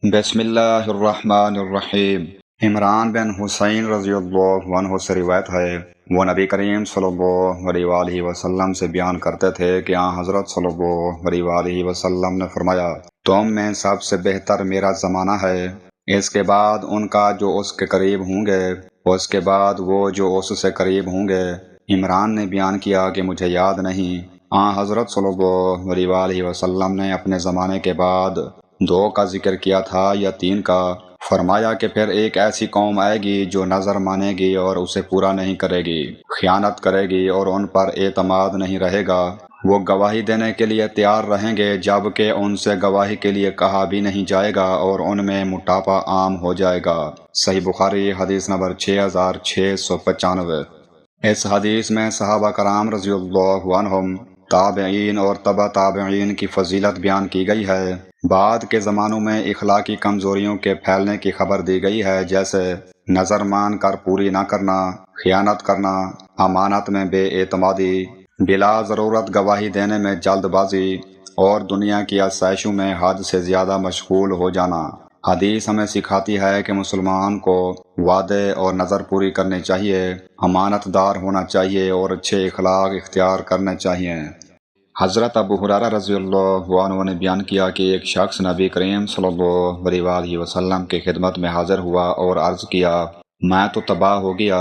بسم اللہ الرحمن الرحیم۔ عمران بن حسین رضی اللہ عنہ سے روایت ہے، وہ نبی کریم صلی اللہ علیہ وآلہ وسلم سے بیان کرتے تھے کہ حضرت صلی اللہ علیہ وآلہ وسلم نے فرمایا، تم میں سب سے بہتر میرا زمانہ ہے، اس کے بعد ان کا جو اس کے قریب ہوں گے، اس کے بعد وہ جو اس سے قریب ہوں گے۔ عمران نے بیان کیا کہ مجھے یاد نہیں، حضرت صلی اللہ علیہ وآلہ وسلم نے اپنے زمانے کے بعد 2 کا ذکر کیا تھا یا 3 کا۔ فرمایا کہ پھر ایک ایسی قوم آئے گی جو نظر مانے گی اور اسے پورا نہیں کرے گی، خیانت کرے گی اور ان پر اعتماد نہیں رہے گا۔ وہ گواہی دینے کے لیے تیار رہیں گے جبکہ ان سے گواہی کے لیے کہا بھی نہیں جائے گا، اور ان میں موٹاپا عام ہو جائے گا۔ صحیح بخاری حدیث نمبر 6695۔ اس حدیث میں صحابہ کرام رضی اللہ عنہم، تابعین اور تبع تابعین کی فضیلت بیان کی گئی ہے۔ بعد کے زمانوں میں اخلاقی کمزوریوں کے پھیلنے کی خبر دی گئی ہے، جیسے نظر مان کر پوری نہ کرنا، خیانت کرنا، امانت میں بے اعتمادی، بلا ضرورت گواہی دینے میں جلد بازی، اور دنیا کی آسائشوں میں حد سے زیادہ مشغول ہو جانا۔ حدیث ہمیں سکھاتی ہے کہ مسلمان کو وعدے اور نظر پوری کرنی چاہیے، امانت دار ہونا چاہیے اور اچھے اخلاق اختیار کرنے چاہیے۔ حضرت ابو ہریرہ رضی اللہ عنہ نے بیان کیا کہ ایک شخص نبی کریم صلی اللہ علیہ وآلہ وسلم کی خدمت میں حاضر ہوا اور عرض کیا، میں تو تباہ ہو گیا۔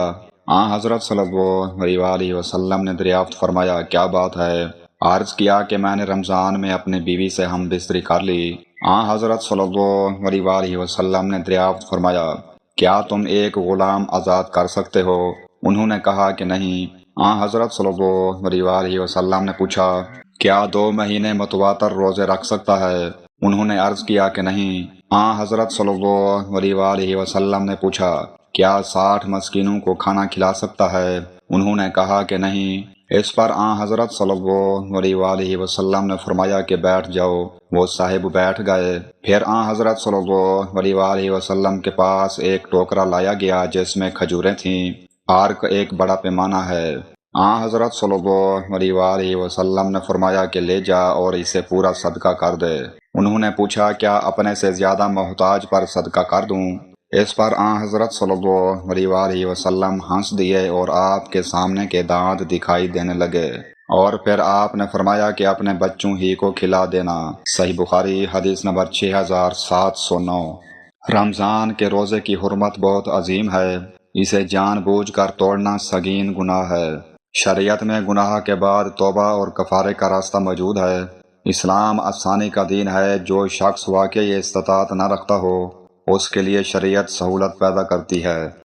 حضرت صلی اللہ علیہ وآلہ وسلم نے دریافت فرمایا، کیا بات ہے؟ عرض کیا کہ میں نے رمضان میں اپنی بیوی سے ہم بستری کر لی۔ حضرت صلی اللہ علیہ وآلہ وسلم نے دریافت فرمایا، کیا تم ایک غلام آزاد کر سکتے ہو؟ انہوں نے کہا کہ نہیں۔ حضرت صلی اللہ علیہ وآلہ وسلم نے پوچھا، کیا 2 مہینے متواتر روزے رکھ سکتا ہے؟ انہوں نے عرض کیا کہ نہیں۔ حضرت صلی اللہ علیہ وآلہ وسلم نے پوچھا، کیا 60 مسکینوں کو کھانا کھلا سکتا ہے؟ انہوں نے کہا کہ نہیں۔ اس پر حضرت صلی اللہ علیہ وآلہ وسلم نے فرمایا کہ بیٹھ جاؤ۔ وہ صاحب بیٹھ گئے۔ پھر حضرت صلی اللہ علیہ وآلہ وسلم کے پاس ایک ٹوکرا لایا گیا جس میں کھجوریں تھیں۔ عرق ایک بڑا پیمانہ ہے۔ حضرت صلی اللہ علیہ وآلہ وسلم نے فرمایا کہ لے جا اور اسے پورا صدقہ کر دے۔ انہوں نے پوچھا، کیا اپنے سے زیادہ محتاج پر صدقہ کر دوں؟ اس پر حضرت صلی اللہ علیہ وآلہ وسلم ہنس دیے اور آپ کے سامنے کے دانت دکھائی دینے لگے، اور پھر آپ نے فرمایا کہ اپنے بچوں ہی کو کھلا دینا۔ صحیح بخاری حدیث نمبر 6709۔ رمضان کے روزے کی حرمت بہت عظیم ہے، اسے جان بوجھ کر توڑنا سنگین گناہ ہے۔ شریعت میں گناہ کے بعد توبہ اور کفارے کا راستہ موجود ہے۔ اسلام آسانی کا دین ہے۔ جو شخص واقعی استطاعت نہ رکھتا ہو، اس کے لیے شریعت سہولت پیدا کرتی ہے۔